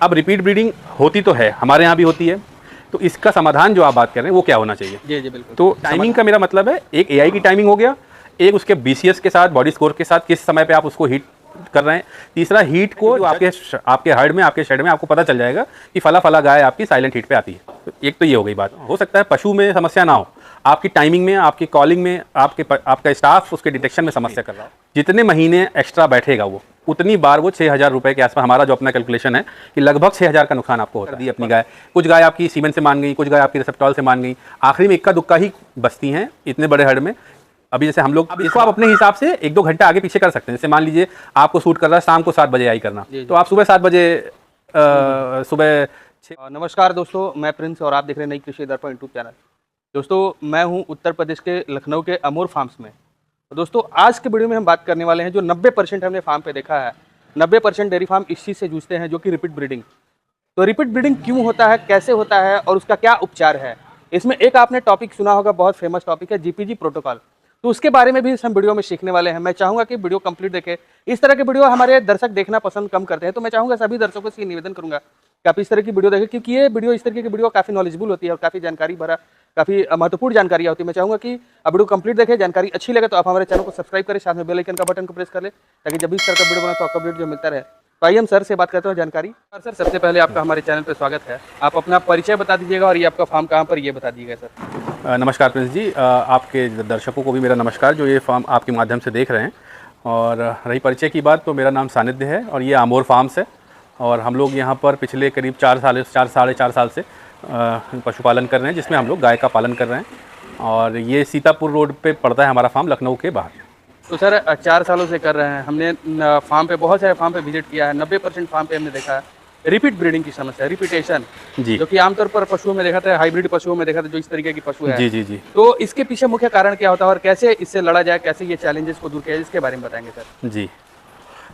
अब repeat breeding होती तो है, हमारे यहाँ भी होती है, तो इसका समाधान जो आप बात कर रहे हैं वो क्या होना चाहिए? जी जी बिल्कुल। तो टाइमिंग का मेरा मतलब है, एक एआई की टाइमिंग हो गया, एक उसके बीसीएस के साथ, बॉडी स्कोर के साथ किस समय पे आप उसको हीट कर रहे हैं, तीसरा हीट को जो आपके हर्ड में, आपके शेड में आपको पता चल जाएगा कि फला फला गाय आपकी साइलेंट हीट पे आती है। तो एक तो ये हो गई बात। हो सकता है पशु में समस्या ना हो, आपकी टाइमिंग में, आपकी कॉलिंग में, आपका स्टाफ उसके डिटेक्शन में समस्या कर रहा हो। जितने महीने एक्स्ट्रा बैठेगा वो, उतनी बार वो 6,000 रुपये के आसपास, हमारा जो अपना कैलकुलेशन है कि लगभग 6,000 का नुकसान आपको होता है। अपनी गाय, कुछ गाय आपकी सीमेंट से मान गई, कुछ गाय आपकी रिसेप्टॉल से मान गई, आखिरी में इक्का दुक्का ही बचती हैं इतने बड़े हर्ड में। अभी जैसे हम लोग, इसको आप अपने हिसाब से 1-2 घंटा आगे पीछे कर सकते हैं। जैसे मान लीजिए आपको सूट कर रहा है शाम को 7 बजे आई करना, तो आप सुबह 7 बजे सुबह। नमस्कार दोस्तों, मैं प्रिंस और आप देख रहे हैं नई कृषि दर्पण यूट्यूब चैनल। दोस्तों मैं हूं उत्तर प्रदेश के लखनऊ के अमोर फार्म्स में। तो दोस्तों आज के वीडियो में हम बात करने वाले हैं जो 90% हमने फार्म पे देखा है, 90% डेयरी फार्म इस चीज़ से जूझते हैं, जो कि रिपीट ब्रीडिंग। तो रिपीट ब्रीडिंग क्यों होता है, कैसे होता है और उसका क्या उपचार है? इसमें एक आपने टॉपिक सुना होगा, बहुत फेमस टॉपिक है जीपीजी प्रोटोकॉल। तो उसके बारे में भी हम वीडियो में सीखने वाले हैं। मैं चाहूँगा कि वीडियो कंप्लीट देखें। इस तरह के वीडियो हमारे दर्शक देखना पसंद कम करते हैं, तो मैं चाहूँगा सभी दर्शकों से निवेदन करूँगा कि आप इस तरह की वीडियो देखें, क्योंकि ये वीडियो, इस तरीके की वीडियो काफ़ी नॉलेजेबल होती है और काफ़ी जानकारी भरा, काफ़ी महत्वपूर्ण जानकारी होती है। मैं चाहूँगा कि आप वीडियो कंप्लीट देखें, जानकारी अच्छी लगे तो आप हमारे चैनल को सब्सक्राइब करें, साथ में बेल आइकन का बटन को प्रेस कर लें, ताकि जब भी इस तरह का वीडियो बना तो आपका अपडेट जो मिलता रहे। तो आइए हम सर से बात करते हैं जानकारी। सर सबसे पहले आपका हमारे चैनल पर स्वागत है। आप अपना परिचय बता दीजिएगा और ये आपका फार्म कहाँ पर, ये बता दीजिएगा सर। नमस्कार प्रिंस जी, आपके दर्शकों को भी मेरा नमस्कार जो ये फार्म आपके माध्यम से देख रहे हैं। और रही परिचय की बात, तो मेरा नाम सानिध्य है और ये अमोर फार्म्स है। और हम लोग यहाँ पर पिछले करीब 4 साढ़े 4 साल से पशुपालन कर रहे हैं, जिसमें हम लोग गाय का पालन कर रहे हैं। और ये सीतापुर रोड पे पड़ता है हमारा फार्म, लखनऊ के बाहर। तो सर 4 सालों से कर रहे हैं। हमने फार्म पे बहुत सारे फार्म पे विजिट किया है। 90% फार्म पे हमने देखा है रिपीट ब्रीडिंग की समस्या, रिपीटेशन जी, जो कि आमतौर पर पशुओं में देखा था, हाइब्रिड पशुओं में देखा था, जो इस तरीके की पशु है। जी जी जी। तो इसके पीछे मुख्य कारण क्या होता है और कैसे इससे लड़ा जाए, कैसे ये चैलेंजेस को दूर किया जाए, इसके बारे में बताएंगे सर। जी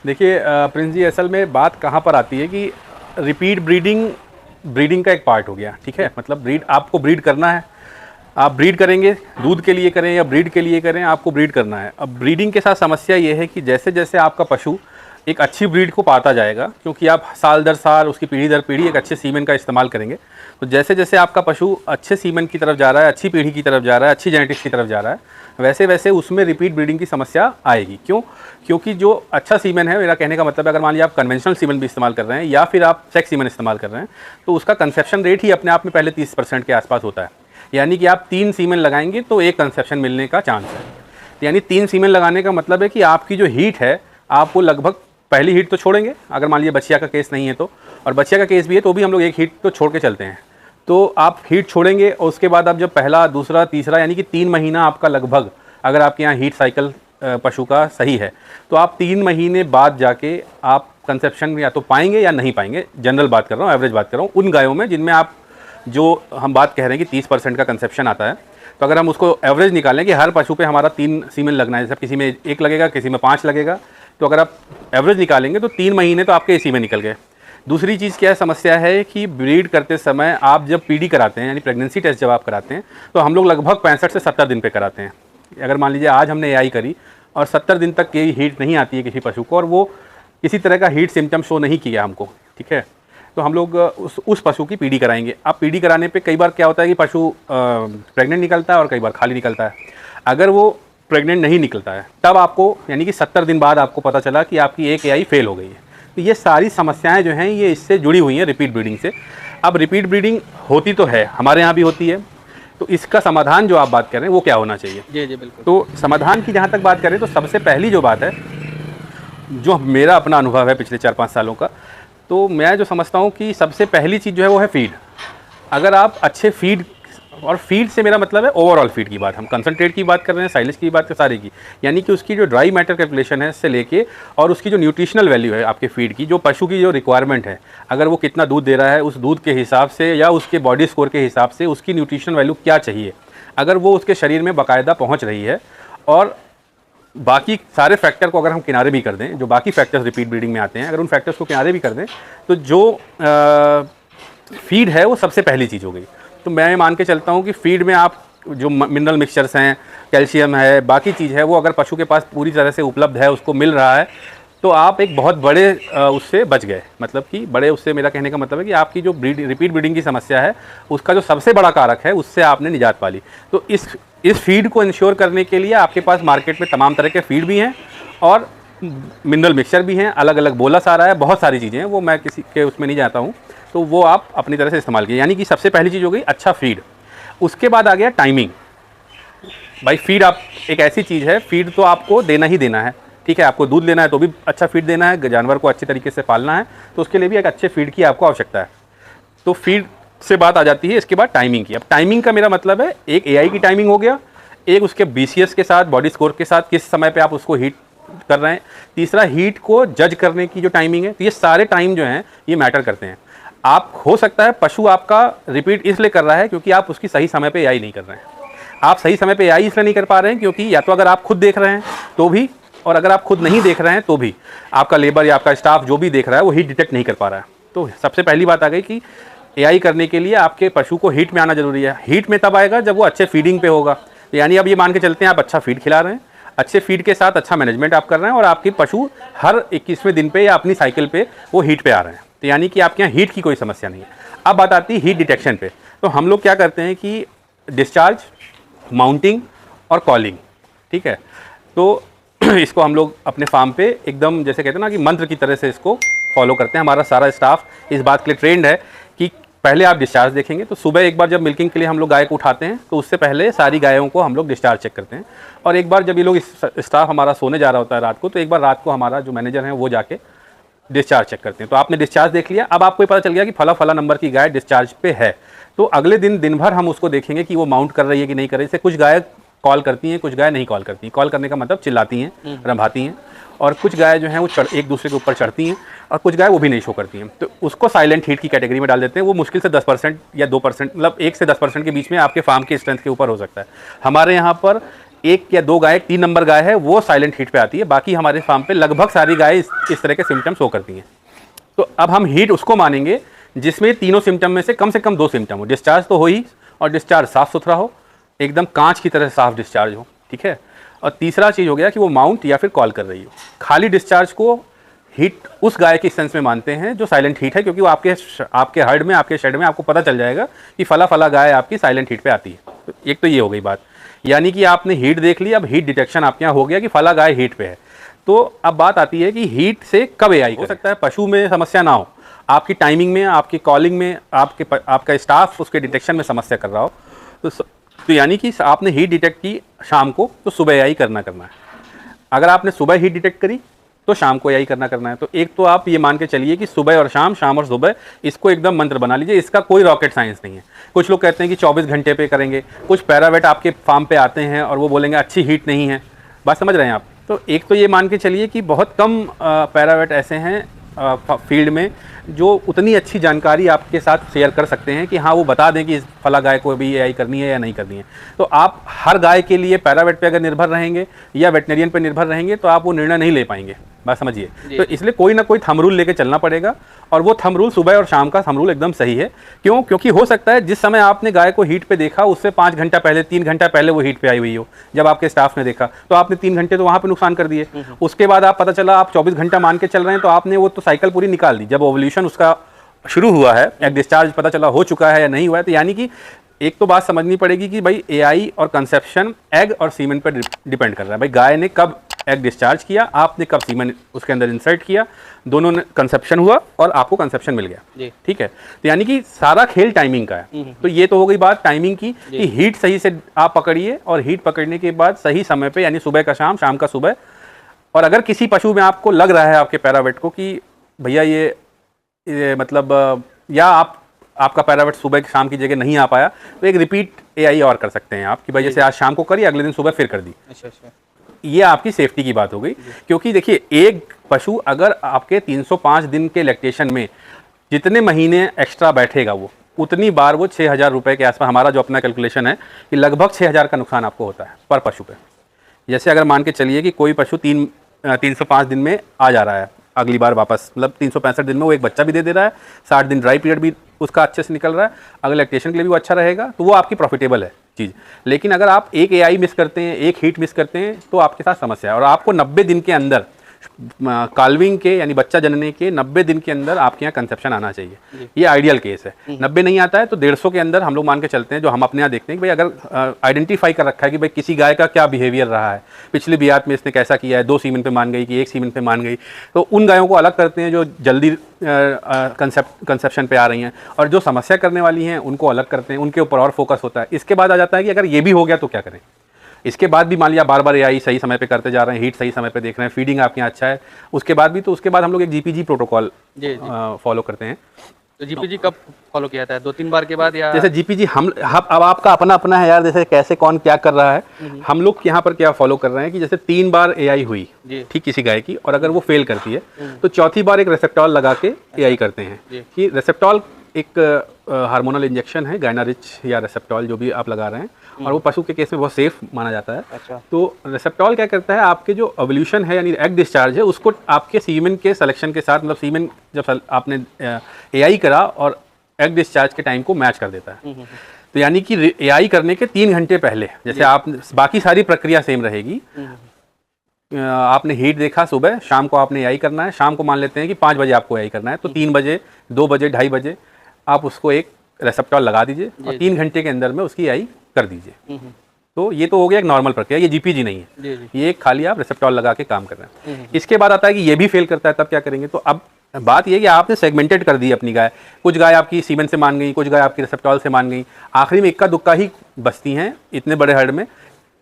देखिए प्रिंस जी, असल में बात कहाँ पर आती है कि रिपीट ब्रीडिंग का एक पार्ट हो गया, ठीक है। मतलब आपको ब्रीड करना है, आप ब्रीड करेंगे, दूध के लिए करें या ब्रीड के लिए करें, आपको ब्रीड करना है। अब ब्रीडिंग के साथ समस्या ये है कि जैसे जैसे आपका पशु एक अच्छी ब्रीड को पाता जाएगा, क्योंकि आप साल दर साल उसकी पीढ़ी दर पीढ़ी एक अच्छे सीमेन का इस्तेमाल करेंगे, तो जैसे जैसे आपका पशु अच्छे सीमेन की तरफ जा रहा है, अच्छी पीढ़ी की तरफ जा रहा है, अच्छी जेनेटिक्स की तरफ जा रहा है, वैसे वैसे उसमें रिपीट ब्रीडिंग की समस्या आएगी। क्यों? क्योंकि जो अच्छा सीमेन है, मेरा कहने का मतलब है, अगर मान लीजिए आप कन्वेंशनल सीमेन भी इस्तेमाल कर रहे हैं या फिर आप सेक्स सीमेन इस्तेमाल कर रहे हैं, तो उसका कंसेप्शन रेट ही अपने आप में पहले 30% के आसपास होता है। यानी कि आप 3 सीमेन लगाएंगे तो एक कंसेप्शन मिलने का चांस है। यानी 3 सीमेन लगाने का मतलब है कि आपकी जो हीट है, आपको लगभग पहली हीट तो छोड़ेंगे, अगर मान लीजिए बछिया का केस नहीं है तो, और बछिया का केस भी है तो भी हम लोग एक हीट तो छोड़ के चलते हैं। तो आप हीट छोड़ेंगे और उसके बाद आप जब पहला, दूसरा, तीसरा, यानी कि 3 महीना आपका लगभग, अगर आपके यहाँ हीट साइकिल पशु का सही है, तो आप 3 महीने बाद जाके आप कंसेप्शन या तो पाएंगे या नहीं पाएंगे। जनरल बात कर रहा हूँ, एवरेज बात कर रहा हूँ, उन गायों में जिनमें आप, जो हम बात कह रहे हैं कि 30% का कंसेप्शन आता है, तो अगर हम उसको एवरेज निकालें कि हर पशु पे हमारा 3 सीमेन लगना है, जैसे किसी में 1 लगेगा, किसी में 5 लगेगा, तो अगर आप एवरेज निकालेंगे तो 3 महीने तो आपके इसी में निकल गए। दूसरी चीज़ क्या समस्या है कि ब्रीड करते समय आप जब पीडी कराते हैं, यानी प्रेगनेंसी टेस्ट जब आप कराते हैं, तो हम लोग लगभग 65 से 70 दिन पे कराते हैं। अगर मान लीजिए आज हमने एआई करी और 70 दिन तक कोई हीट नहीं आती है किसी पशु को, और वो किसी तरह का हीट सिम्टम शो नहीं किया हमको, ठीक है, तो हम लोग उस पशु की पीडी कराएंगे। अब पीडी कराने पे कई बार क्या होता है कि पशु प्रेग्नेंट निकलता है और कई बार खाली निकलता है। अगर वो प्रेग्नेंट नहीं निकलता है, तब आपको, यानी कि 70 दिन बाद आपको पता चला कि आपकी एक एआई फेल हो गई है। तो ये सारी समस्याएं जो हैं, ये इससे जुड़ी हुई हैं रिपीट ब्रीडिंग से। अब रिपीट ब्रीडिंग होती तो है, हमारे यहाँ भी होती है, तो इसका समाधान जो आप बात कर रहे हैं वो क्या होना चाहिए? जी जी बिल्कुल। तो समाधान की जहाँ तक बात करें, तो सबसे पहली जो बात है, जो मेरा अपना अनुभव है पिछले 4-5 सालों का, तो मैं जो समझता हूँ कि सबसे पहली चीज़ जो है वो है फीड। अगर आप अच्छे फीड, और फीड से मेरा मतलब है ओवरऑल फीड की बात, हम कंसनट्रेट की बात कर रहे हैं, साइलेज की बात कर, सारी की, यानी कि उसकी जो ड्राई मैटर कैलकुलेशन है इससे लेके, और उसकी जो न्यूट्रिशनल वैल्यू है आपके फीड की, जो पशु की जो रिक्वायरमेंट है, अगर वो कितना दूध दे रहा है, उस दूध के हिसाब से या उसके बॉडी स्कोर के हिसाब से उसकी न्यूट्रिशनल वैल्यू क्या चाहिए, अगर वो उसके शरीर में बाकायदा पहुँच रही है, और बाकी सारे फैक्टर को अगर हम किनारे भी कर दें, जो बाकी फैक्टर्स रिपीट ब्रीडिंग में आते हैं, अगर उन फैक्टर्स को किनारे भी कर दें, तो जो फीड है वो सबसे पहली चीज़ हो गई। तो मैं मान के चलता हूँ कि फीड में आप जो मिनरल मिक्सचर्स हैं, कैल्शियम है, बाकी चीज़ है, वो अगर पशु के पास पूरी तरह से उपलब्ध है, उसको मिल रहा है, तो आप एक बहुत बड़े उससे बच गए। मतलब कि बड़े उससे मेरा कहने का मतलब है कि आपकी जो रिपीट ब्रीडिंग की समस्या है उसका जो सबसे बड़ा कारक है उससे आपने निजात पा ली। तो इस फीड को इंश्योर करने के लिए आपके पास मार्केट में तमाम तरह के फीड भी हैं और मिनरल मिक्सचर भी हैं, अलग अलग बोलस आ रहा है, बहुत सारी चीज़ें हैं, वो मैं किसी के उसमें नहीं जाता हूँ। तो वो आप अपनी तरह से इस्तेमाल कीजिए। यानी कि सबसे पहली चीज़ हो गई अच्छा फीड। उसके बाद आ गया टाइमिंग। भाई फीड आप एक ऐसी चीज़ है, फीड तो आपको देना ही देना है, ठीक है। आपको दूध लेना है तो भी अच्छा फीड देना है, जानवर को अच्छे तरीके से पालना है तो उसके लिए भी एक अच्छे फीड की आपको आवश्यकता है। तो फीड से बात आ जाती है। इसके बाद टाइमिंग की। अब टाइमिंग का मेरा मतलब है एक एआई की टाइमिंग हो गया, एक उसके बीसीएस के साथ बॉडी स्कोर के साथ किस समय पे आप उसको हीट कर रहे हैं, तीसरा हीट को जज करने की जो टाइमिंग है। तो ये सारे टाइम जो हैं ये मैटर करते हैं। आप हो सकता है पशु आपका रिपीट इसलिए कर रहा है क्योंकि आप उसकी सही समय पे एआई नहीं कर रहे हैं। आप सही समय पे एआई इसलिए नहीं कर पा रहे हैं क्योंकि या तो अगर आप खुद देख रहे हैं तो भी, और अगर आप खुद नहीं देख रहे हैं तो भी आपका लेबर या आपका स्टाफ जो भी देख रहा है वो हीट डिटेक्ट नहीं कर पा रहा है। तो सबसे पहली बात आ गई कि एआई करने के लिए आपके पशु को हीट में आना जरूरी है। हीट में तब आएगा जब वो अच्छे फीडिंग पे होगा। यानी अब ये मान के चलते हैं आप अच्छा फीड खिला रहे हैं, अच्छे फीड के साथ अच्छा मैनेजमेंट आप कर रहे हैं और आपके पशु हर 21वें दिन पे या अपनी साइकिल पे वो हीट पे आ रहे हैं। तो यानी कि आपके यहाँ हीट की कोई समस्या नहीं है। अब बात आती है हीट डिटेक्शन पे। तो हम लोग क्या करते हैं कि डिस्चार्ज, माउंटिंग और कॉलिंग, ठीक है। तो इसको हम लोग अपने फार्म पे एकदम जैसे कहते हैं ना कि मंत्र की तरह से इसको फॉलो करते हैं। हमारा सारा स्टाफ इस बात के लिए ट्रेंड है कि पहले आप डिस्चार्ज देखेंगे तो सुबह एक बार जब मिल्किंग के लिए हम लोग गाय को उठाते हैं तो उससे पहले सारी गायों को हम लोग डिस्चार्ज चेक करते हैं। और एक बार जब ये लोग स्टाफ हमारा सोने जा रहा होता है रात को, तो एक बार रात को हमारा जो मैनेजर है वो जाके डिस्चार्ज चेक करते हैं। तो आपने डिस्चार्ज देख लिया, अब आपको पता चल गया कि फला फला नंबर की गाय डिस्चार्ज पे है। तो अगले दिन भर हम उसको देखेंगे कि वो माउंट कर रही है कि नहीं कर रही है। कुछ गाय कॉल करती हैं, कुछ गाय नहीं कॉल करती। कॉल करने का मतलब चिल्लाती हैं, रंभाती हैं, और कुछ गाय जो हैं वो एक दूसरे के ऊपर चढ़ती हैं, और कुछ गाय वो भी नहीं शो करती हैं। तो उसको साइलेंट हीट की कैटेगरी में डाल देते हैं। वो मुश्किल से 10% या 2%, मतलब 1 से 10% के बीच में आपके फार्म की स्ट्रेंथ के ऊपर हो सकता है। हमारे यहाँ पर 1 या 2 गाय, 3 नंबर गाय है वो साइलेंट हीट पे आती है। बाकी हमारे फार्म पे लगभग सारी गाय इस तरह के सिम्टम्स शो करती हैं। तो अब हम हीट उसको मानेंगे जिसमें तीनों सिम्टम में से कम 2 सिम्टम हो। डिस्चार्ज तो हो ही, और डिस्चार्ज साफ़ सुथरा हो, एकदम कांच की तरह साफ डिस्चार्ज हो, ठीक है। और तीसरा चीज़ हो गया कि वो माउंट या फिर कॉल कर रही हो। खाली डिस्चार्ज को हीट उस गाय के सेंस में मानते हैं जो साइलेंट हीट है, क्योंकि वो आपके हर्ड में, आपके शेड में आपको पता चल जाएगा कि फला फला गाय आपकी साइलेंट हीट पे आती है। तो एक तो ये हो गई बात, यानी कि आपने हीट देख ली, अब हीट डिटेक्शन आपके यहाँ हो गया कि फला गाय हीट पे है। तो अब बात आती है कि हीट से कब एआई हो सकता है। पशु में समस्या ना हो, आपकी टाइमिंग में, आपकी कॉलिंग में, आपका स्टाफ उसके डिटेक्शन में समस्या कर रहा हो, तो यानी कि आपने हीट डिटेक्ट की शाम को, तो सुबह एआई करना है। अगर आपने सुबह हीट डिटेक्ट करी तो शाम को एआई करना है। तो एक तो आप ये मान के चलिए कि सुबह और शाम, शाम और सुबह, इसको एकदम मंत्र बना लीजिए। इसका कोई रॉकेट साइंस नहीं है। कुछ लोग कहते हैं कि 24 घंटे पे करेंगे, कुछ पैरावेट आपके फार्म पे आते हैं और वो बोलेंगे अच्छी हीट नहीं है। बात समझ रहे हैं आप। तो एक तो ये मान के चलिए कि बहुत कम पैरावेट ऐसे हैं फील्ड में जो उतनी अच्छी जानकारी आपके साथ शेयर कर सकते हैं कि हाँ वो बता दें कि इस फला गाय को भी एआई करनी है या नहीं करनी है। तो आप हर गाय के लिए पैरावेट पे अगर निर्भर रहेंगे या वेटनेरियन पे निर्भर रहेंगे तो आप वो निर्णय नहीं ले पाएंगे। बात समझिए। तो इसलिए कोई ना कोई थंब रूल लेके चलना पड़ेगा, और वो थंब रूल सुबह और शाम का थंब रूल एकदम सही है। क्यों? क्योंकि हो सकता है जिस समय आपने गाय को हीट पे देखा उससे 5 घंटा पहले, 3 घंटा पहले वो हीट पे आई हुई हो। जब आपके स्टाफ ने देखा तो आपने 3 घंटे तो वहाँ पे नुकसान कर दिए। उसके बाद आप पता चला आप 24 घंटा मान के चल रहे हैं, तो आपने वो तो साइकिल पूरी निकाल दी। जब ओवल्यूशन उसका शुरू हुआ है, एक डिस्चार्ज पता चला हो चुका है या नहीं हुआ है, तो यानी कि एक तो बात समझनी पड़ेगी कि भाई एआई और कंसेप्शन एग और सीमेन पर डिपेंड कर रहा है। भाई गाय ने कब एग डिस्चार्ज किया, आपने कब सीमेन उसके अंदर इंसर्ट किया, दोनों ने कंसेप्शन हुआ और आपको कंसेप्शन मिल गया, ठीक है। तो यानी कि सारा खेल टाइमिंग का है। तो ये तो हो गई बात टाइमिंग की कि हीट सही से आप पकड़िए, और हीट पकड़ने के बाद सही समय पे, यानी सुबह का शाम, शाम का सुबह। और अगर किसी पशु में आपको लग रहा है आपके पैरावेट को कि भैया ये मतलब या आपका पैरावेट सुबह शाम की जगह नहीं आ पाया, तो एक रिपीट एआई और कर सकते हैं आप कि भाई जैसे आज शाम को करी, अगले दिन सुबह फिर कर दी। अच्छा। ये आपकी सेफ्टी की बात हो गई। क्योंकि देखिए एक पशु अगर आपके 305 दिन के लैक्टेशन में जितने महीने एक्स्ट्रा बैठेगा वो उतनी बार वो 6,000 रुपये के आसपास, हमारा जो अपना कैलकुलेशन है कि लगभग 6,000 का नुकसान आपको होता है पर पशु पे। जैसे अगर मान के चलिए कि कोई पशु 305 दिन में आ जा रहा है, अगली बार वापस, मतलब 365 दिन में वो एक बच्चा भी दे रहा है, 60 दिन ड्राई पीरियड भी उसका अच्छे से निकल रहा है, अगर लैक्टेशन के लिए भी वो अच्छा रहेगा, तो वो आपकी प्रॉफिटेबल है चीज़। लेकिन अगर आप एक एआई मिस करते हैं, एक हीट मिस करते हैं, तो आपके साथ समस्या है। और आपको 90 दिन के अंदर काल्विंग के यानी बच्चा जनने के 90 दिन के अंदर आपके यहाँ कंसेप्शन आना चाहिए। ये आइडियल केस है। 90 नहीं आता है तो 150 के अंदर हम लोग मान के चलते हैं, जो हम अपने यहाँ देखते हैं कि भाई अगर आइडेंटिफाई कर रखा है कि भाई किसी गाय का क्या बिहेवियर रहा है, पिछली बियात में इसने कैसा किया है, 2 सीमन पे मान गई कि 1 सीमन पे मान गई, तो उन गायों को अलग करते हैं जो जल्दी कंसेप्शन पे आ रही हैं, और जो समस्या करने वाली हैं उनको अलग करते हैं, उनके ऊपर और फोकस होता है। इसके बाद आ जाता है कि अगर ये भी हो गया तो क्या करें। इसके बाद भी मान लिया बार बार एआई सही समय पे करते जा रहे हैं, हीट सही समय पे देख रहे हैं, फीडिंग आपके यहाँ अच्छा है, उसके बाद भी, तो उसके बाद हम लोग एक जीपीजी प्रोटोकॉल फॉलो करते हैं। तो जीपीजी कब फॉलो किया था? 2-3 बार के बाद, या जैसे जीपीजी हम अब आपका अपना अपना है यार, जैसे कैसे कौन क्या कर रहा है। हम लोग यहाँ पर क्या फॉलो कर रहे हैं कि जैसे 3 बार एआई हुई ठीक किसी गाय की, और अगर वो फेल करती है तो चौथी बार एक रेसेप्टॉल लगा के एआई करते हैं। कि रेसेप्टॉल एक हार्मोनल इंजेक्शन है, गायनारिच या रेसेप्टॉल जो भी आप लगा रहे हैं, और वो पशु के केस में बहुत सेफ माना जाता है। अच्छा। तो रेसेप्टॉल क्या करता है, आपके जो ओवल्यूशन है यानी एग डिस्चार्ज है उसको आपके सीमेन के सिलेक्शन के साथ, मतलब सीमेन जब आपने एआई करा और एग डिस्चार्ज के टाइम को मैच कर देता है। तो यानी कि एआई करने के 3 घंटे पहले, जैसे आप बाकी सारी प्रक्रिया सेम रहेगी, आपने हीट देखा सुबह, शाम को आपने एआई करना है, शाम को मान लेते हैं कि 5 बजे आपको एआई करना है, तो 3 बजे, 2 बजे, 2:30 बजे आप उसको एक रेसेप्टॉल लगा दीजिए और 3 घंटे के अंदर में उसकी एआई कर दीजिए। तो ये तो हो गया एक नॉर्मल प्रक्रिया, ये जीपीजी नहीं है, ये खाली आप रेसेप्टॉल लगा के काम कर रहे हैं। इसके बाद आता है कि ये भी फेल करता है, तब क्या करेंगे। तो अब बात ये कि आपने सेगमेंटेड कर दी अपनी गाय, कुछ गाय आपकी सीमेन से मान गई, कुछ गाय आपकी रेसेप्टॉल से मान गई, आखिरी में इक्का दुक्का ही बचती हैं इतने बड़े हर्ड में।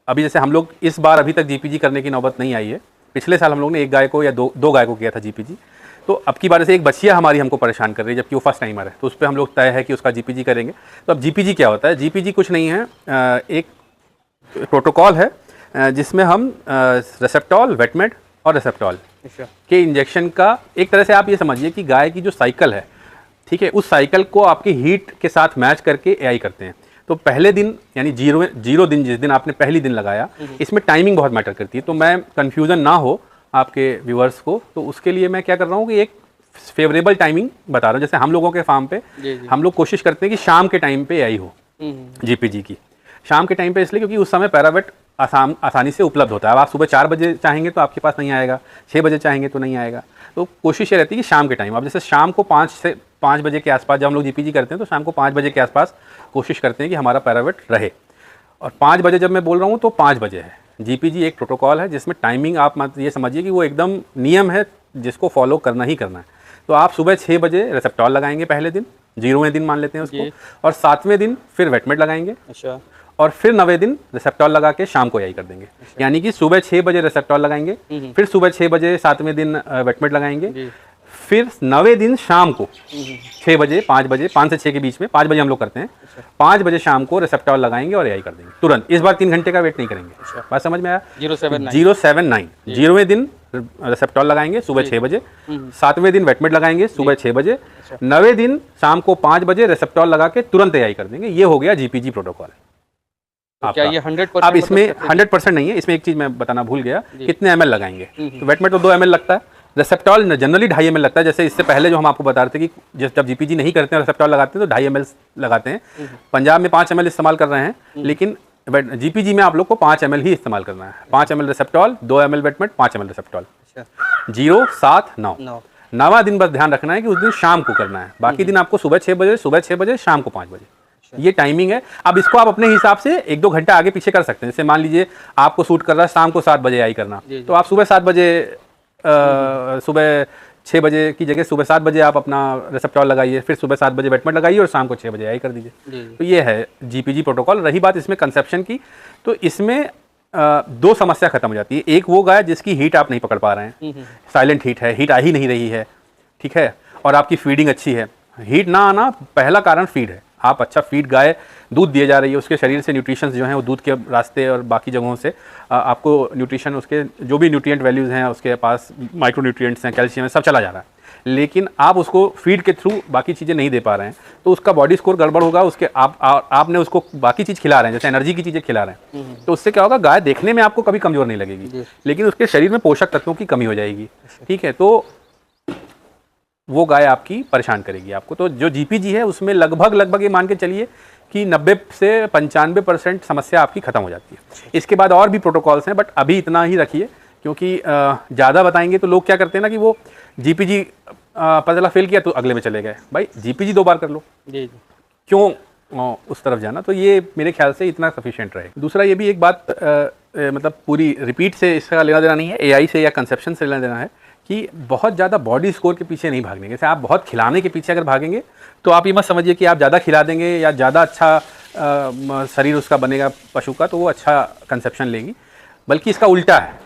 अभी जैसे हम लोग इस बार अभी तक जीपीजी करने की नौबत नहीं आई है, पिछले साल हम लोग ने 1 गाय को या 2 गाय को किया था जीपीजी। तो अब की बार से एक बच्चिया हमारी हमको परेशान कर रही है, जबकि वो फर्स्ट टाइमर है, तो उस पर हम लोग तय है कि उसका जीपीजी करेंगे। तो अब जीपीजी क्या होता है, जीपीजी कुछ नहीं है, एक प्रोटोकॉल है जिसमें हम रेसेप्टॉल, वेटमेट और रेसेप्टॉल के इंजेक्शन का, एक तरह से आप ये समझिए कि गाय की जो साइकिल है, ठीक है, उस साइकिल को आपकी हीट के साथ मैच करके एआई करते हैं। तो पहले दिन यानी 0 दिन, जिस दिन आपने पहली दिन लगाया, इसमें टाइमिंग बहुत मैटर करती है। तो मैं कन्फ्यूज़न ना हो आपके व्यूअर्स को, तो उसके लिए मैं क्या कर रहा हूँ कि एक फेवरेबल टाइमिंग बता रहा हूँ। जैसे हम लोगों के फार्म पे हम लोग कोशिश करते हैं कि शाम के टाइम पे एआई हो जीपीजी की। शाम के टाइम पे इसलिए क्योंकि उस समय पैरावेट आसानी से उपलब्ध होता है। अब आप सुबह 4 बजे चाहेंगे तो आपके पास नहीं आएगा, 6 बजे चाहेंगे तो नहीं आएगा। तो कोशिश ये रहती है कि शाम के टाइम, अब जैसे शाम को 5 बजे के आसपास जब हम लोग जीपीजी करते हैं, तो शाम को 5 बजे के आसपास कोशिश करते हैं कि हमारा पैरावेट रहे। और 5 बजे जब मैं बोल रहा हूँ तो 5 बजे है। जीपीजी एक प्रोटोकॉल है जिसमें टाइमिंग आप मत ये समझिए कि वो एकदम नियम है जिसको फॉलो करना ही करना है। तो आप सुबह 6 बजे रेसेप्टॉल लगाएंगे पहले दिन, 0वें दिन मान लेते हैं उसको, और 7वें दिन फिर वेटमेट लगाएंगे। अच्छा। और फिर 9वें दिन रेसेप्टॉल लगा के शाम को एआई कर देंगे। यानी कि सुबह 6 बजे रेसेप्टॉल लगाएंगे, फिर सुबह 6 बजे 7वें दिन वेटमेट लगाएंगे, फिर 9वें दिन शाम को 6 बजे, 5 बजे, 5 से 6 के बीच में, 5 बजे हम लोग करते हैं, 5 बजे शाम को रेसेप्टॉल लगाएंगे और एआई कर देंगे तुरंत। इस बार 3 घंटे का वेट नहीं करेंगे। बात समझ में आया? 079 0वें दिन रेसेप्टॉल लगाएंगे सुबह 6 बजे, 7वें दिन वेटमेट लगाएंगे सुबह 6 बजे, 9वें दिन शाम को 5 बजे रेसेप्टॉल लगा के तुरंत एआई कर देंगे। ये हो गया जीपीजी प्रोटोकॉल। तो क्या ये 100%? अब इसमें 100% नहीं है, इसमें एक चीज मैं बताना भूल गया, कितने ml लगाएंगे। तो वेटमेट तो 2 ml लगता है, रेसेप्टॉल जनरली 2.5 ml लगता है। जैसे इससे पहले जो हम आपको बता रहे थे कि जब जीपीजी नहीं करते हैं रेसेप्टॉल लगाते हैं तो 2.5 ml लगाते हैं। पंजाब में 5 ml इस्तेमाल कर रहे हैं, लेकिन जीपीजी में आप लोग को 5 ml ही इस्तेमाल करना है। 5 ml रेसेप्टॉल, 2 ml वेटमेट, 5 ml रेसेप्टॉल। 0, 7, 9 9वां दिन बस ध्यान रखना है कि उस दिन शाम को करना है। बाकी दिन आपको सुबह 6 बजे, शाम को 5 बजे, ये टाइमिंग है। अब इसको आप अपने हिसाब से 1-2 घंटा आगे पीछे कर सकते हैं। जैसे मान लीजिए आपको सूट कर रहा है शाम को 7 बजे एआई करना, तो आप सुबह 7 बजे, सुबह 6 बजे की जगह सुबह 7 बजे आप अपना रेसेप्टॉल लगाइए, फिर सुबह 7 बजे वेटमेट लगाइए और शाम को 6 बजे एआई कर दीजिए। तो ये है जीपीजी प्रोटोकॉल। रही बात इसमें कंसेप्शन की, तो इसमें 2 समस्या खत्म हो जाती है। एक वो गाय जिसकी हीट आप नहीं पकड़ पा रहे हैं, साइलेंट हीट है, हीट आ ही नहीं रही है, ठीक है, और आपकी फीडिंग अच्छी है। हीट ना आना पहला कारण फीड है। आप अच्छा फीड, गाय दूध दिए जा रही है, उसके शरीर से न्यूट्रिशंस जो हैं वो दूध के रास्ते और बाकी जगहों से आपको न्यूट्रिशन, उसके जो भी न्यूट्रिएंट वैल्यूज़ हैं, उसके पास माइक्रो न्यूट्रिएंट्स हैं, कैल्शियम है, सब चला जा रहा है। लेकिन आप उसको फीड के थ्रू बाकी चीज़ें नहीं दे पा रहे हैं, तो उसका बॉडी स्कोर गड़बड़ होगा। उसके आपने उसको बाकी चीज़ खिला रहे हैं, जैसे एनर्जी की चीज़ें खिला रहे हैं, तो उससे क्या होगा, गाय देखने में आपको कभी कमज़ोर नहीं लगेगी, लेकिन उसके शरीर में पोषक तत्वों की कमी हो जाएगी, ठीक है। तो वो गाय आपकी परेशान करेगी आपको। तो जो जीपीजी है उसमें लगभग ये मान के चलिए कि 90 से 95% समस्या आपकी खत्म हो जाती है। इसके बाद और भी प्रोटोकॉल्स हैं, बट अभी इतना ही रखिए क्योंकि ज़्यादा बताएंगे तो लोग क्या करते हैं ना कि वो जीपीजी पता चला फेल किया तो अगले में चले गए। भाई जीपीजी 2 बार कर लो, जी जी। क्यों उस तरफ जाना। तो ये मेरे ख्याल से इतना सफिशिएंट रहेगा। दूसरा ये भी एक बात मतलब पूरी रिपीट से इसका लेना देना नहीं है, एआई से या कंसेप्शन से लेना देना है कि बहुत ज़्यादा बॉडी स्कोर के पीछे नहीं भागने। जैसे आप बहुत खिलाने के पीछे अगर भागेंगे तो आप ये मत समझिए कि आप ज़्यादा खिला देंगे या ज़्यादा अच्छा शरीर उसका बनेगा पशु का तो वो अच्छा कंसेप्शन लेगी, बल्कि इसका उल्टा है।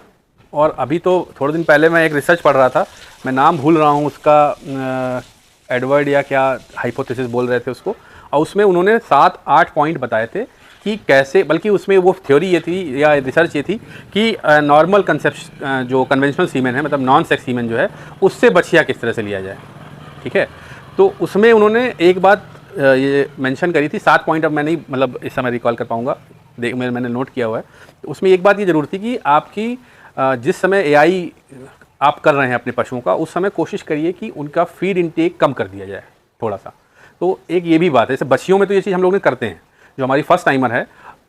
और अभी तो थोड़े दिन पहले मैं एक रिसर्च पढ़ रहा था, मैं नाम भूल रहा हूँ उसका, एडवर्ड या क्या हाइपोथेसिस बोल रहे थे उसको, और उसमें उन्होंने 7-8 पॉइंट बताए थे कि कैसे, बल्कि उसमें वो थ्योरी ये थी या रिसर्च ये थी कि नॉर्मल कंसेप्ट जो कन्वेंशनल सीमेन है, मतलब नॉन सेक्स सीमेन जो है, उससे बछिया किस तरह से लिया जाए। ठीक है, तो उसमें उन्होंने एक बात ये मेंशन करी थी, 7 पॉइंट, अब मैं नहीं मतलब इस समय रिकॉल कर पाऊँगा, मैंने नोट किया हुआ है। तो उसमें एक बात ये ज़रूर थी कि आपकी जिस समय एआई आप कर रहे हैं अपने पशुओं का, उस समय कोशिश करिए कि उनका फीड इनटेक कम कर दिया जाए थोड़ा सा। तो एक ये भी बात है, जैसे बच्चियों में तो ये चीज़ हम लोग ने करते हैं, जो हमारी फर्स्ट टाइमर है,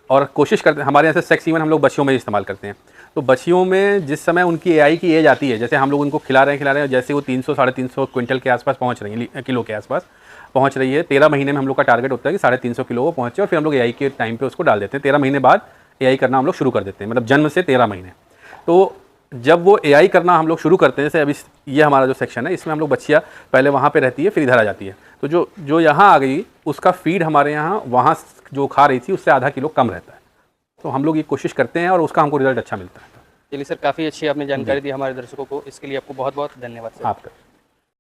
और कोशिश करते हैं, हमारे यहाँ से सेक्स सीमेन हम लोग बच्चियों में इस्तेमाल करते हैं। तो बच्चियों में जिस समय उनकी एआई की एज आती है, जैसे हम लोग उनको खिला रहे हैं, जैसे वो 300-350 क्विंटल के आसपास पहुँच रही है, किलो के आसपास पहुँच रही है, 13 महीने में हम लोग का टारगेट होता है कि 350 किलो वो पहुँचे, और फिर हम लोग एआई के टाइम पे उसको डाल देते हैं। 13 महीने बाद एआई करना हम लोग शुरू कर देते हैं, मतलब जन्म से 13 महीने। तो जब वो एआई करना हम लोग शुरू करते हैं, जैसे अभी ये हमारा जो सेक्शन है, इसमें हम लोग बच्चियाँ पहले वहाँ पे रहती है, फिर इधर आ जाती है। तो जो यहाँ आ गई, उसका फीड हमारे यहाँ वहाँ जो खा रही थी उससे आधा किलो कम रहता है। तो हम लोग ये कोशिश करते हैं और उसका हमको रिजल्ट अच्छा मिलता है। चलिए सर, काफ़ी अच्छी आपने जानकारी दी हमारे दर्शकों को, इसके लिए आपको बहुत बहुत धन्यवाद सर। आपका